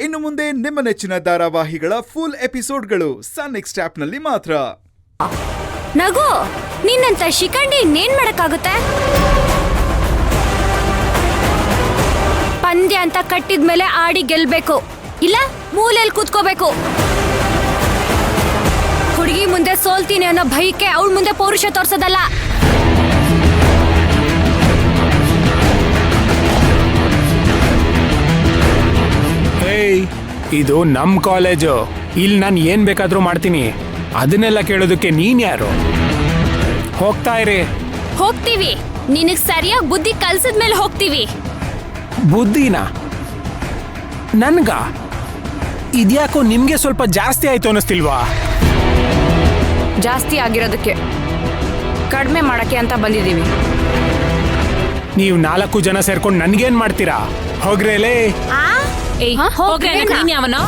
ಇನ್ನು ಮುಂದೆ ನಿಮ್ಮ ನೆಚ್ಚಿನ ಧಾರಾವಾಹಿಗಳ ಫುಲ್ ಎಪಿಸೋಡ್ಗಳು ಸನ್ ನೆಕ್ಸ್ಟ್ ಆಪ್ನಲ್ಲಿ ಮಾತ್ರ. ನಗು, ನಿನ್ನಂತ ಶಿಖಂಡಿ ಇನ್ನೇನ್ ಮಾಡಕ್ಕಾಗುತ್ತೆ? ಪಂದ್ಯ ಅಂತ ಕಟ್ಟಿದ್ಮೇಲೆ ಆಡಿ ಗೆಲ್ಬೇಕು, ಇಲ್ಲ ಮೂಲೆಯಲ್ಲಿ ಕೂತ್ಕೋಬೇಕು. ಹುಡುಗಿ ಮುಂದೆ ಸೋಲ್ತೀನಿ ಅನ್ನೋ ಭಯಕ್ಕೆ ಅವಳ ಮುಂದೆ ಪೌರುಷ ತೋರ್ಸೋದಲ್ಲ. ಇದು ನಮ್ ಕಾಲೇಜು, ಇಲ್ಲಿ ನಾನು ಏನ್ ಬೇಕಾದ್ರೂ ಮಾಡ್ತೀನಿ. ಅದನ್ನೆಲ್ಲ ಕೇಳೋದಕ್ಕೆ ನೀನ್ ಯಾರು? ಹೋಗ್ತಾ ಇರಿ. ಹೋಗ್ತೀವಿ, ನಿನಗ್ ಸರಿಯಾಗಿ ಬುದ್ಧಿ ಕಲ್ಸಿದ್ಮೇಲೆ ಹೋಗ್ತೀವಿ. ಬುದ್ಧಿನ ನನ್ಗ? ಇದ್ಯಾಕೋ ನಿಮ್ಗೆ ಸ್ವಲ್ಪ ಜಾಸ್ತಿ ಆಯ್ತು ಅನ್ನಿಸ್ತಿಲ್ವಾ? ಜಾಸ್ತಿ ಆಗಿರೋದಕ್ಕೆ ಕಡಿಮೆ ಮಾಡಕ್ಕೆ ಅಂತ ಬಂದಿದ್ದೀವಿ. ನೀವು 4 ಜನ ಸೇರ್ಕೊಂಡು ನನ್ಗೇನ್ ಮಾಡ್ತೀರಾ? ಹೋಗ್ರೇಲೇ. ಯಾವನೋ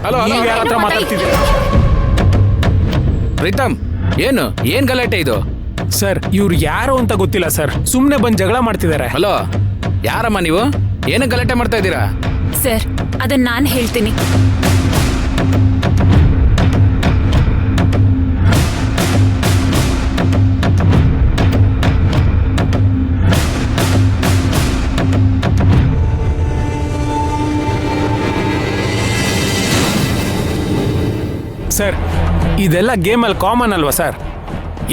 ಹಲೋ ನೀವ್ ಯಾರ ಹತ್ರ ಮಾತಾಡ್ತಿದ್ದೀರಾ? ಪ್ರೀತಮ್, ಏನ್ ಗಲಾಟೆ ಇದು? ಸರ್, ಇವ್ರು ಯಾರು ಅಂತ ಗೊತ್ತಿಲ್ಲ ಸರ್, ಸುಮ್ನೆ ಬಂದ್ ಜಗಳ ಮಾಡ್ತಿದ್ದಾರೆ. ಹಲೋ, ಯಾರಮ್ಮ ನೀವು? ಏನು ಗಲಾಟೆ ಮಾಡ್ತಾ ಇದ್ದೀರಾ? ಸರ್, ಅದನ್ನ ನಾನು ಹೇಳ್ತೀನಿ. ಸರ್, ಇದೆಲ್ಲ ಗೇಮಲ್ಲಿ ಕಾಮನ್ ಅಲ್ವಾ ಸರ್?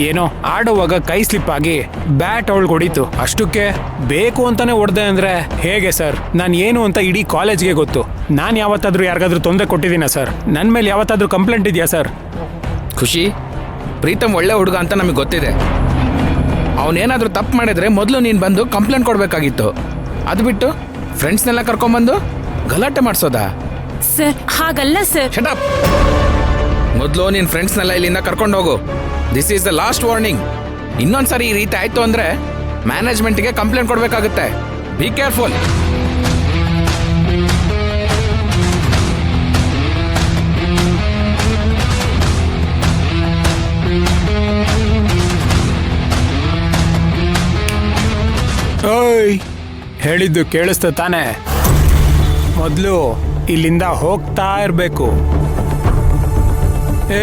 ಏನೋ ಆಡುವಾಗ ಕೈ ಸ್ಲಿಪ್ ಆಗಿ ಬ್ಯಾಟ್ ಅವಳು ಹೊಡಿತು, ಅಷ್ಟಕ್ಕೆ ಬೇಕು ಅಂತಾನೆ ಹೊಡೆದೆ ಅಂದ್ರೆ ಹೇಗೆ ಸರ್? ನಾನು ಏನು ಅಂತ ಇಡೀ ಕಾಲೇಜ್ಗೆ ಗೊತ್ತು. ನಾನು ಯಾವತ್ತಾದ್ರೂ ಯಾರಿಗಾದ್ರೂ ತೊಂದರೆ ಕೊಟ್ಟಿದ್ದೀನ ಸರ್? ನನ್ನ ಮೇಲೆ ಯಾವತ್ತಾದ್ರೂ ಕಂಪ್ಲೇಂಟ್ ಇದೆಯಾ ಸರ್? ಖುಷಿ, ಪ್ರೀತಮ್ ಒಳ್ಳೆ ಹುಡುಗ ಅಂತ ನಮಗೆ ಗೊತ್ತಿದೆ. ಅವನೇನಾದ್ರೂ ತಪ್ಪು ಮಾಡಿದ್ರೆ ಮೊದಲು ನೀನು ಬಂದು ಕಂಪ್ಲೇಂಟ್ ಕೊಡಬೇಕಾಗಿತ್ತು. ಅದು ಬಿಟ್ಟು ಫ್ರೆಂಡ್ಸ್ನೆಲ್ಲ ಕರ್ಕೊಂಬಂದು ಗಲಾಟೆ ಮಾಡಿಸೋದಾ? ಸರ್, ಹಾಗಲ್ಲ ಸರ್. Shut up. ಮೊದಲು ನಿನ್ನ ಫ್ರೆಂಡ್ಸ್ನೆಲ್ಲ ಇಲ್ಲಿಂದ ಕರ್ಕೊಂಡು ಹೋಗು. This is the last warning. ಇನ್ನೊಂದ್ಸರಿ ಈ ರೀತಿ ಆಯ್ತು ಅಂದ್ರೆ ಮ್ಯಾನೇಜ್ಮೆಂಟ್ಗೆ ಕಂಪ್ಲೇಂಟ್ ಕೊಡಬೇಕಾಗುತ್ತೆ. Be careful. ಓಯ್, ಹೇಳಿದ್ದು ಕೇಳಿಸ್ತ ತಾನೆ? ಮೊದಲು ಇಲ್ಲಿಂದ ಹೋಗ್ತಾ ಇರಬೇಕು.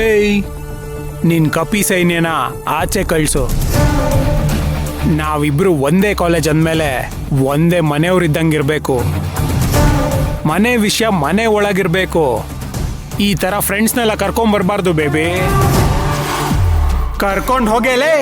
ಏಯ್, ನಿನ್ ಕಪಿ ಸೈನ್ಯನ ಆಚೆ ಕಳಿಸು. ನಾವಿಬ್ರು ಒಂದೇ ಕಾಲೇಜ್ ಅಂದಮೇಲೆ ಒಂದೇ ಮನೆಯವ್ರಿದ್ದಂಗಿರ್ಬೇಕು. ಮನೆ ವಿಷಯ ಮನೆ ಒಳಗಿರ್ಬೇಕು. ಈ ಥರ ಫ್ರೆಂಡ್ಸ್ನೆಲ್ಲ ಕರ್ಕೊಂಬರ್ಬಾರ್ದು ಬೇಬಿ. ಕರ್ಕೊಂಡು ಹೋಗೇಲೇ.